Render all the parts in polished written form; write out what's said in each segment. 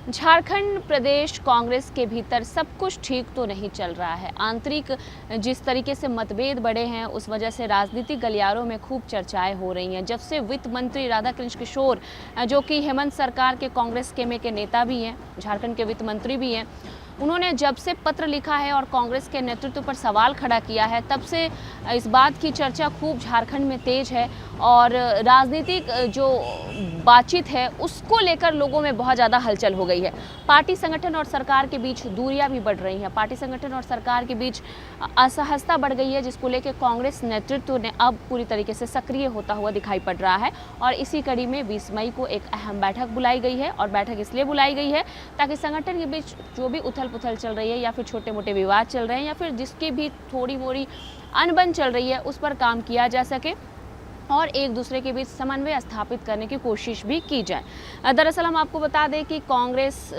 झारखंड प्रदेश कांग्रेस के भीतर सब कुछ ठीक तो नहीं चल रहा है। आंतरिक जिस तरीके से मतभेद बढ़े हैं उस वजह से राजनीतिक गलियारों में खूब चर्चाएं हो रही हैं। जब से वित्त मंत्री राधाकृष्ण किशोर, जो कि हेमंत सरकार के कांग्रेस केमे के नेता भी हैं, झारखंड के वित्त मंत्री भी हैं, उन्होंने जब से पत्र लिखा है और कांग्रेस के नेतृत्व पर सवाल खड़ा किया है, तब से इस बात की चर्चा खूब झारखंड में तेज है और राजनीतिक जो बातचीत है उसको लेकर लोगों में बहुत ज़्यादा हलचल हो गई है। पार्टी संगठन और सरकार के बीच दूरियां भी बढ़ रही हैं। पार्टी संगठन और सरकार के बीच असहजता बढ़ गई है, जिसको लेकर कांग्रेस नेतृत्व ने अब पूरी तरीके से सक्रिय होता हुआ दिखाई पड़ रहा है। और इसी कड़ी में 20 मई को एक अहम बैठक बुलाई गई है। और बैठक इसलिए बुलाई गई है ताकि संगठन के बीच जो भी उथल पुथल चल रही है या फिर छोटे मोटे विवाद चल रहे हैं या फिर जिसकी भी थोड़ी मोड़ी अनबन चल रही है उस पर काम किया जा सके और एक दूसरे के बीच समन्वय स्थापित करने की कोशिश भी की जाए। दरअसल हम आपको बता दें कि कांग्रेस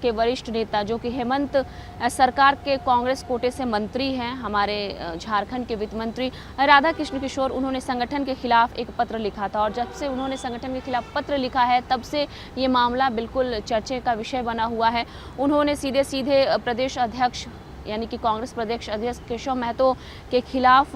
के वरिष्ठ नेता, जो कि हेमंत सरकार के कांग्रेस कोटे से मंत्री हैं, हमारे झारखंड के वित्त मंत्री राधाकृष्ण किशोर, उन्होंने संगठन के खिलाफ एक पत्र लिखा था। और जब से उन्होंने संगठन के खिलाफ पत्र लिखा है तब से ये मामला बिल्कुल चर्चे का विषय बना हुआ है। उन्होंने सीधे सीधे प्रदेश अध्यक्ष यानी कि कांग्रेस प्रदेश अध्यक्ष केशव महतो के खिलाफ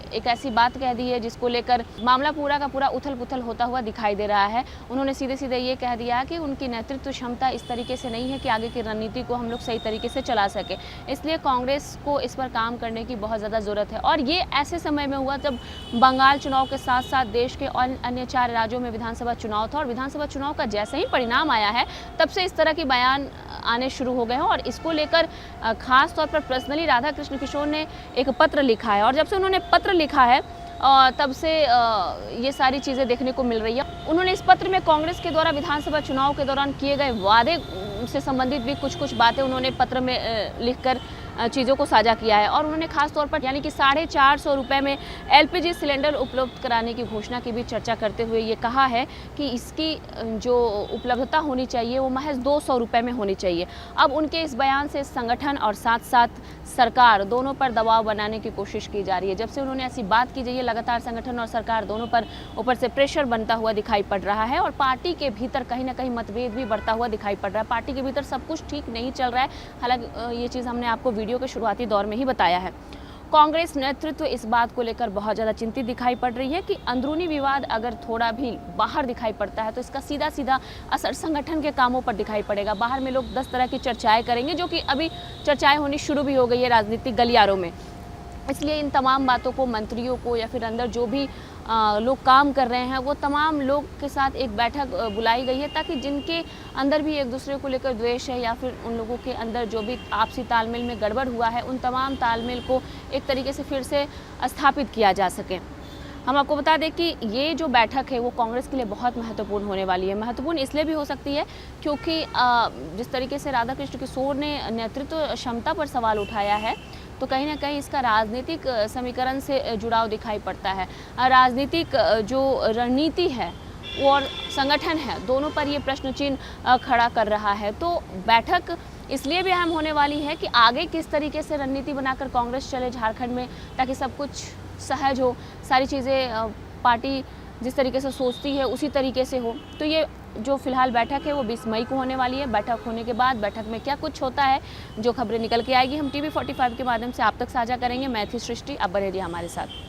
एक ऐसी बात कह दी है जिसको लेकर मामला पूरा का पूरा उथल पुथल होता हुआ दिखाई दे रहा है। उन्होंने सीधे सीधे ये कह दिया कि उनकी नेतृत्व क्षमता इस तरीके से नहीं है कि आगे की रणनीति को हम लोग सही तरीके से चला सके। इसलिए कांग्रेस को इस पर काम करने की बहुत ज़्यादा ज़रूरत है। और ये ऐसे समय में हुआ जब बंगाल चुनाव के साथ साथ देश के अन्य 4 राज्यों में विधानसभा चुनाव था। और विधानसभा चुनाव का जैसे ही परिणाम आया है तब से इस तरह के बयान आने शुरू हो गए हैं। और इसको लेकर खास तौर पर पर्सनली राधाकृष्ण किशोर ने एक पत्र लिखा है। और जब से उन्होंने पत्र लिखा है तब से ये सारी चीज़ें देखने को मिल रही है। उन्होंने इस पत्र में कांग्रेस के द्वारा विधानसभा चुनाव के दौरान किए गए वादे से संबंधित भी कुछ बातें उन्होंने पत्र में लिखकर चीज़ों को साझा किया है। और उन्होंने खास तौर पर यानी कि 450 रुपये में LPG सिलेंडर उपलब्ध कराने की घोषणा की भी चर्चा करते हुए ये कहा है कि इसकी जो उपलब्धता होनी चाहिए वो महज 200 रुपये में होनी चाहिए। अब उनके इस बयान से संगठन और साथ साथ सरकार दोनों पर दबाव बनाने की कोशिश की जा रही है। जब से उन्होंने ऐसी बात की है लगातार संगठन और सरकार दोनों पर ऊपर से प्रेशर बनता हुआ दिखाई पड़ रहा है। और पार्टी के भीतर कहीं ना कहीं मतभेद भी बढ़ता हुआ दिखाई पड़ रहा है। पार्टी के भीतर सब कुछ ठीक नहीं चल रहा है। हालांकि ये चीज़ हमने आपको वीडियो के शुरुआती दौर में ही बताया है। कांग्रेस नेतृत्व इस बात को लेकर बहुत ज़्यादा चिंतित दिखाई पड़ रही है कि अंदरूनी विवाद अगर थोड़ा भी बाहर दिखाई पड़ता है तो इसका सीधा सीधा असर संगठन के कामों पर दिखाई पड़ेगा। बाहर में लोग 10 तरह की चर्चाएं करेंगे, जो कि अभी चर्चाएं होनी शुरू भी हो गई है राजनीतिक गलियारों में। इसलिए इन तमाम बातों को मंत्रियों को या फिर अंदर जो भी लोग काम कर रहे हैं वो तमाम लोग के साथ एक बैठक बुलाई गई है, ताकि जिनके अंदर भी एक दूसरे को लेकर द्वेष है या फिर उन लोगों के अंदर जो भी आपसी तालमेल में गड़बड़ हुआ है उन तमाम तालमेल को एक तरीके से फिर से स्थापित किया जा सके। हम आपको बता दें कि ये जो बैठक है वो कांग्रेस के लिए बहुत महत्वपूर्ण होने वाली है। महत्वपूर्ण इसलिए भी हो सकती है क्योंकि जिस तरीके से राधाकृष्ण किशोर ने नेतृत्व क्षमता पर सवाल उठाया है तो कहीं ना कहीं इसका राजनीतिक समीकरण से जुड़ाव दिखाई पड़ता है। राजनीतिक जो रणनीति है और संगठन है, दोनों पर ये प्रश्न चिन्ह खड़ा कर रहा है। तो बैठक इसलिए भी अहम होने वाली है कि आगे किस तरीके से रणनीति बनाकर कांग्रेस चले झारखंड में, ताकि सब कुछ सहज हो, सारी चीज़ें पार्टी जिस तरीके से सोचती है उसी तरीके से हो। तो ये जो फिलहाल बैठक है वो 20 मई को होने वाली है। बैठक होने के बाद बैठक में क्या कुछ होता है, जो खबरें निकल के आएगी, हम TV 45 के माध्यम से आप तक साझा करेंगे। मैं थी सृष्टि, आप बने रहिए हमारे साथ।